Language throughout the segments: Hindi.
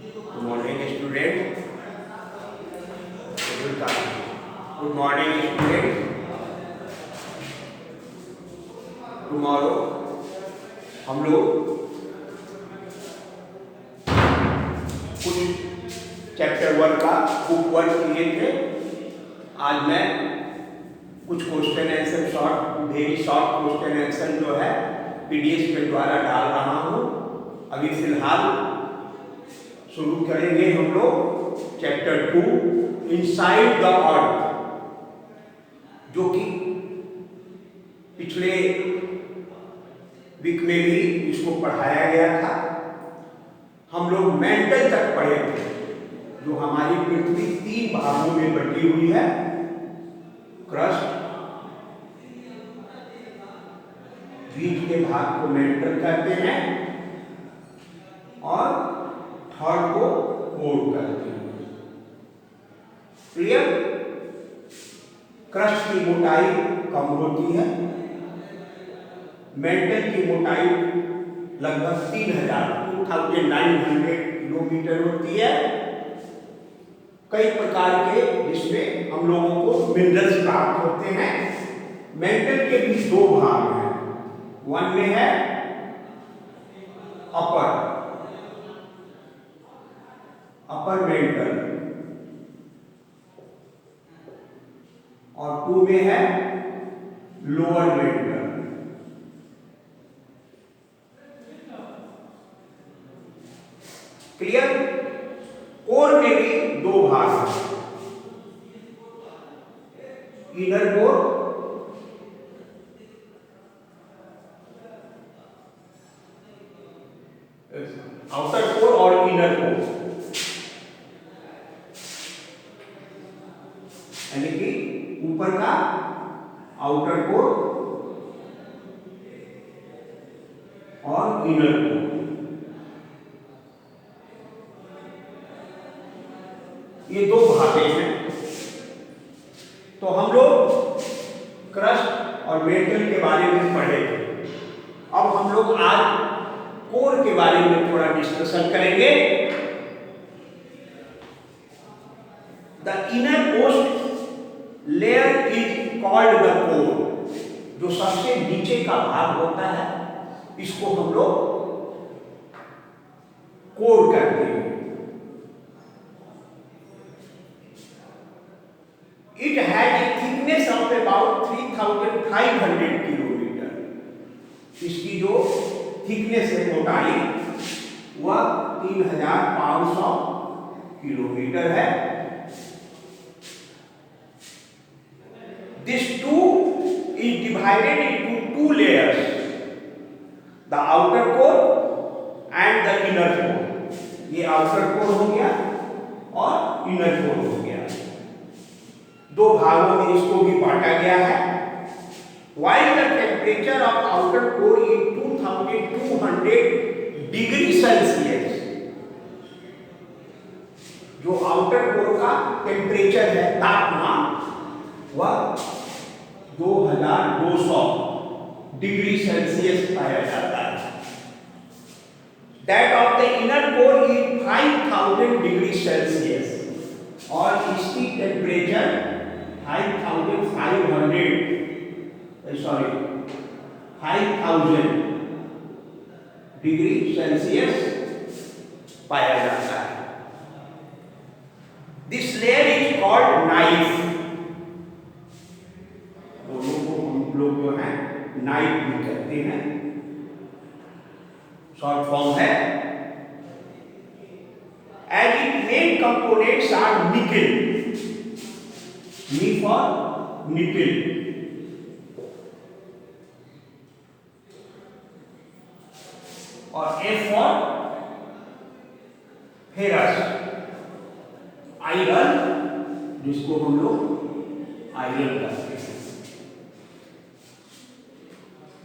Good morning, student. Good morning, student. Tomorrow हम लोग कुछ चैप्टर 1 का बुक वर्क किए थे। आज मैं कुछ question answer very short question answer जो है पीडीएफ के द्वारा डाल रहा हूँ। अभी फिलहाल शुरू करेंगे हम लोग चैप्टर 2 इनसाइड द अर्थ, जो कि पिछले वीक में भी इसको पढ़ाया गया था। हम लोग मेंटल तक पढ़े थे, जो हमारी पृथ्वी 3 भागों में बटी हुई है। क्रस्ट, बीच के भाग को मेंटल कहते हैं और थर्ड को कोर कहते हैं। क्लियर? क्रस्ट की मोटाई कम होती है, मेंटल की मोटाई लगभग 2900 किलोमीटर होती है। कई प्रकार के जिसमें हम लोगों को मिनरल्स प्राप्त होते हैं। मेंटल के भी 2 भाग हैं। वन में है अपर मेंटल और 2 में है लोअर मेंटल। क्लियर? कोर में भी 2 भाग हैं, इनर कोर आउटर कोर और इनर कोर, यानी कि ऊपर का आउटर कोर और इनर कोर। ये 2 भागे हैं। तो हम लोग क्रस्ट और मेंटल के बारे में पढ़े थे। अब हम लोग आज कोर के बारे में थोड़ा डिस्कशन करेंगे। The inner most layer is called the core. जो सबसे नीचे का भाग होता है, इसको हम लोग कोर कहते हैं। It has a thickness of about 3500 kilometre. इसकी जो थिकनेस है, मोटाई, वह 3500 किलोमीटर है। This tube is divided into 2 layers, the outer core and the inner core। ये outer core हो गया और inner core हो गया। 2 भागों में इसको भी बांटा गया है। While the temperature of outer core is 2200 degree Celsius, जो आउटर कोर का टेम्परेचर है, तापमान, वह 2200 डिग्री सेल्सियस पाया जाता है। That of the inner core is 5000 degree Celsius और इसकी टेम्परेचर 5000 डिग्री सेल्सियस पाया जाता है। This layer is called knife. दोनों को हम लोग जो है नाइफ भी कहते हैं। शॉर्ट फॉर्म है। As it main components are nickel, Ni for nickel, और ए फॉर फेरस, आयरन, जिसको हम लोग आयरन कहते हैं।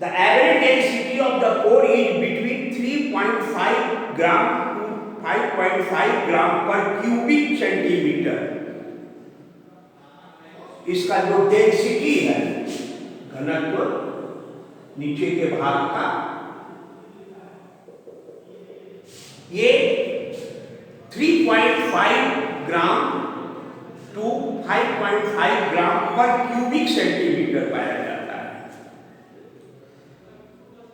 The average density of the core is between 3.5 gram to 5.5 gram per cubic centimetre. इसका जो डेंसिटी है, घनत्व नीचे के भाग का, ये 3.5 gram to 5.5 gram per cubic centimetre पाया जाता है।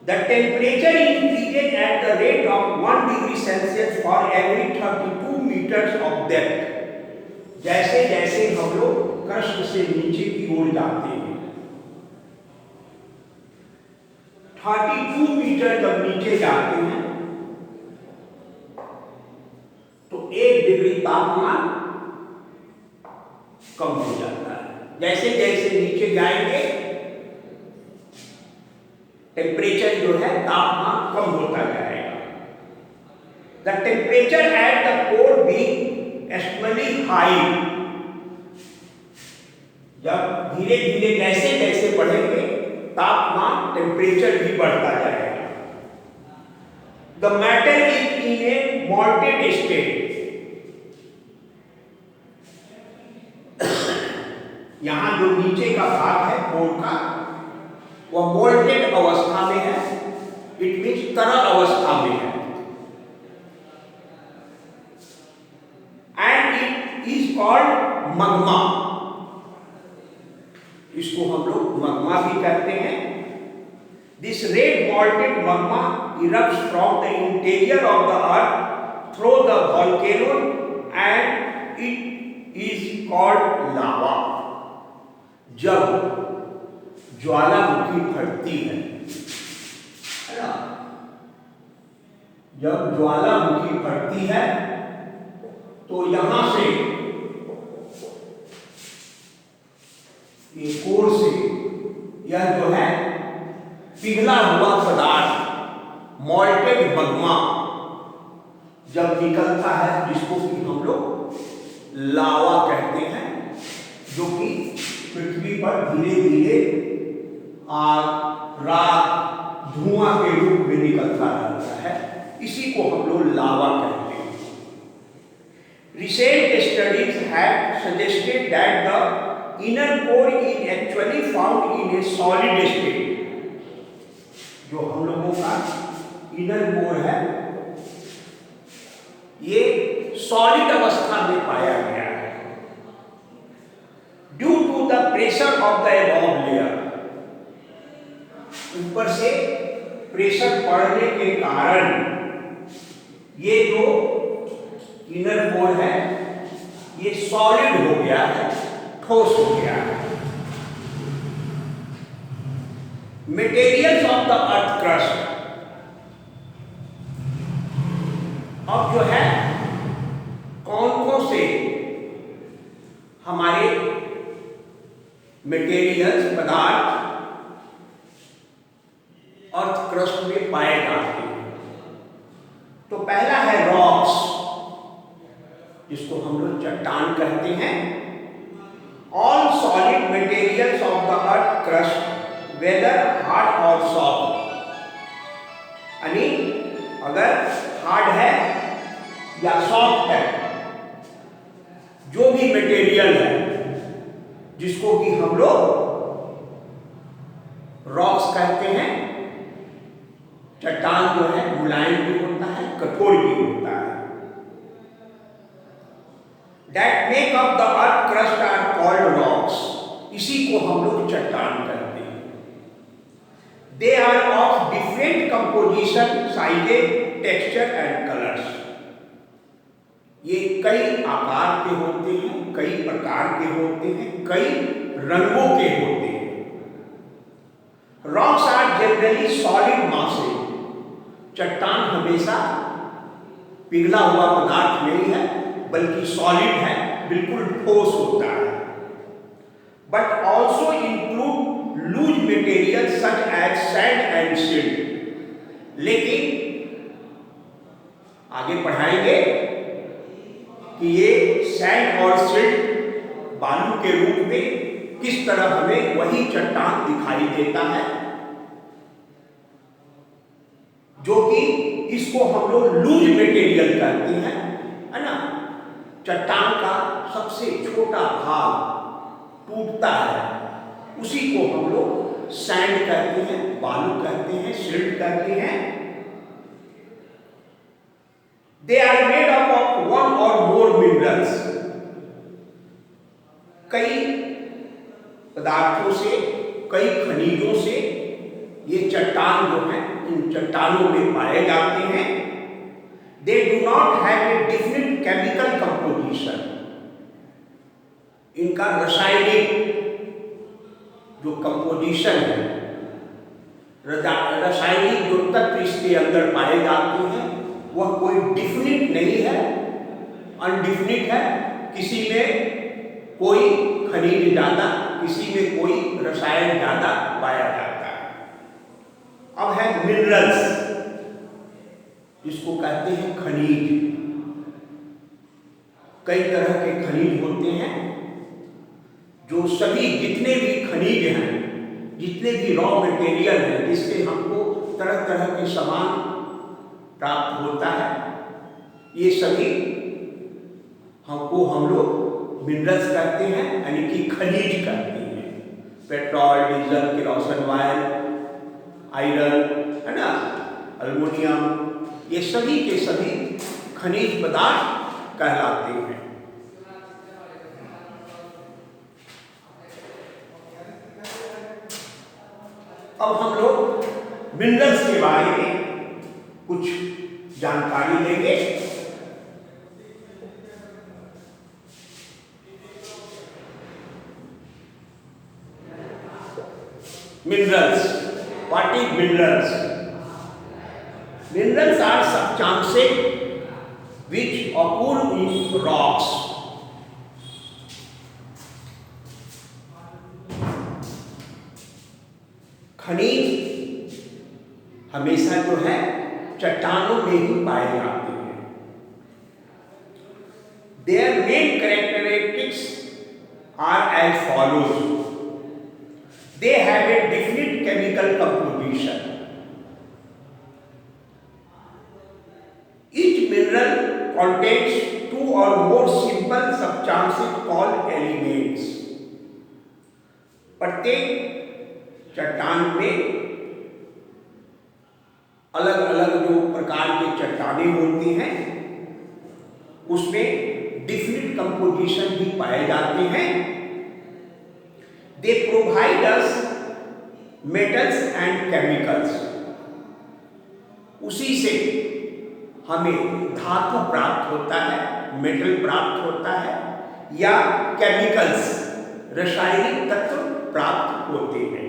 The temperature increases at the rate of 1 degree Celsius for every 32 meters of depth। जैसे जैसे हम लोग क्रस्ट से नीचे की ओर जाते हैं, 32 मीटर जब नीचे जाते हैं तो 1 डिग्री तापमान कम हो जाता है। जैसे जैसे नीचे जाएंगे टेम्परेचर जो है तापमान कम होता जाएगा। The temperature at the core be extremely high. जब धीरे धीरे जैसे जैसे बढ़ेंगे तापमान टेम्परेचर भी बढ़ता जाएगा। The matter is in A malted state. यहां जो नीचे का भाग है कोर का वह मोल्टेड अवस्था में है, इट मीन्स तरल अवस्था में है। And it is called magma. इसको हम लोग मग्मा भी कहते हैं। This red molted magma erupts from the interior of the earth through the volcano and it is called lava. जब ज्वालामुखी फटती है ना, जब ज्वालामुखी फटती है तो यहां से ये कोर से यह जो है पिघला हुआ पदार्थ मॉल्टेड मग्मा जब निकलता है, जिसको कि हम लोग लावा कहते हैं, जो कि पृथ्वी पर धीरे धीरे आग राख धुआं के रूप में निकलता रहता है, इसी को हम लोग लावा कहते हैं। Recent studies have suggested that the inner core is actually found in a solid state। जो हम लोगों का इनर कोर है ये सॉलिड अवस्था में पाया गया है। Due to the pressure of the above layer. ऊपर से प्रेशर पड़ने के कारण ये जो इनर कोर है ये सॉलिड हो गया है, ठोस हो गया है। Materials of the earth crust. अब जो है कौन कौन से हमारे मटेरियल्स पदार्थ अर्थ क्रस्ट में पाए जाते हैं। तो पहला है रॉक्स, जिसको हम लोग चट्टान कहते हैं। All solid materials of the earth crust whether hard और सॉफ्ट। यानी अगर हार्ड है या सॉफ्ट है, जो भी मटेरियल है जिसको कि हम लोग रॉक्स कहते हैं। चट्टान जो है मुलायम भी होता है, कठोर भी होता है। That make up the earth crust are called rocks। इसी को हम लोग चट्टान कहते हैं। They are of different composition, sizes, texture and colors। ये कई आकार के होते हैं, कई प्रकार के होते हैं, कई रंगों के होते हैं। Rocks are generally solid masses। चट्टान हमेशा पिघला हुआ पदार्थ नहीं है, बल्कि सॉलिड है, बिल्कुल ठोस होता है। But also include loose material such as sand and silt. लेकिन आगे पढ़ाएंगे कि ये सैंड और सिल्ट बालू के रूप में किस तरह हमें वही चट्टान दिखाई देता है, जो कि इसको हम लोग लूज मटेरियल कहते हैं, है ना। चट्टान का सबसे छोटा भाग टूटता है, उसी को हम लोग सैंड कहते हैं, बालू कहते हैं, सिल्ट कहते हैं। They are made up of one और मोर मिनरल्स, कई पदार्थों से, कई खनिजों से ये चट्टान जो है इन चट्टानों में पाए जाते हैं। They do not have a definite chemical composition, इनका रासायनिक जो कंपोजिशन है, रासायनिक जो तत्व इसके अंदर पाए जाते हैं वह कोई डिफिनिट नहीं है, अनडिफिनिट है। किसी में कोई खनिज ज्यादा, किसी में कोई रसायन ज्यादा पाया जाता है। अब है मिनरल्स, जिसको कहते हैं खनिज। कई तरह के खनिज होते हैं, जो सभी जितने भी खनिज हैं, जितने भी रॉ मटेरियल हैं, जिससे हमको तरह तरह के सामान प्राप्त होता है, ये सभी हमको हम लोग मिनरल्स कहते हैं, यानी कि खनिज कहते हैं। Petrol, diesel, kerosene oil, iron, है ना, अल्युमिनियम, ये सभी के सभी खनिज पदार्थ कहलाते हैं। अब हम लोग मिनरल्स के बारे में कुछ जानकारी लेंगे। Minerals. What is minerals? Minerals are substances which occur in rocks. खनिज हमेशा जो है चट्टानों में ही पाए जाते हैं। Their main characteristics are as follows. They have a definite chemical composition. Each mineral contains two or more simple substances called elements. प्रत्येक चट्टान में अलग अलग जो प्रकार की चट्टानें होती हैं, उसमें डिफरेंट कंपोजिशन भी पाए जाते हैं। They provide us metals and chemicals. उसी से हमें धातु प्राप्त होता है, मेटल प्राप्त होता है, या केमिकल्स, रासायनिक तत्व प्राप्त होते हैं।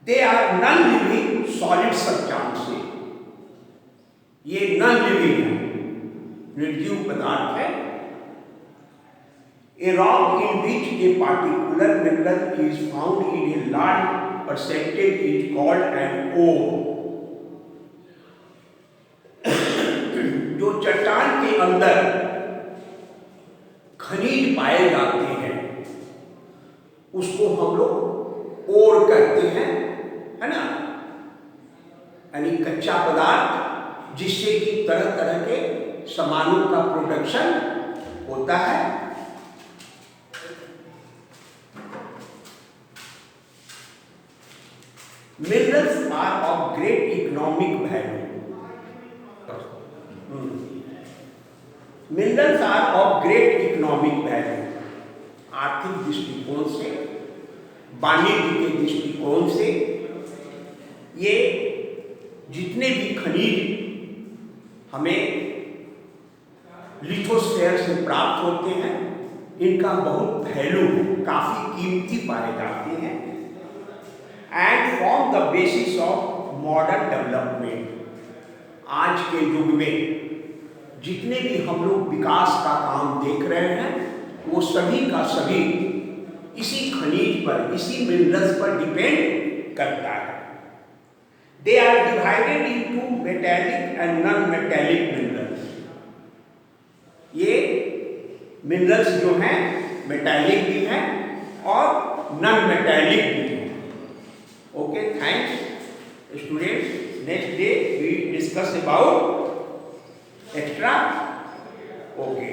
They are non-living solid substances. ये non-living है, निर्जीव पदार्थ है। A rock in which a particular mineral is found in a large percentage is called an ore. जो चट्टान के अंदर खनिज पाए जाते हैं, उसको हम लोग ओर कहते हैं, है ना, यानी कच्चा पदार्थ, जिससे कि तरह तरह के सामानों का प्रोडक्शन होता है। Minerals are of great economic value. Minerals are of great economic value. आर्थिक दृष्टिकोण से, वाणिज्य के दृष्टिकोण से, ये जितने भी खनिज हमें लिथोस्फीयर से प्राप्त होते हैं, इनका बहुत वैल्यू, काफी कीमती पाए जाते हैं। And form the basis of modern development. आज के युग में जितने भी हम लोग विकास का काम देख रहे हैं, वो सभी का सभी इसी खनिज पर, इसी मिनरल्स पर डिपेंड करता है। They are divided into metallic and non metallic minerals. ये मिनरल्स जो हैं मेटेलिक भी हैं और नॉन मेटेलिक भी हैं। Okay, thanks, students. Next day we discuss about extra. Okay.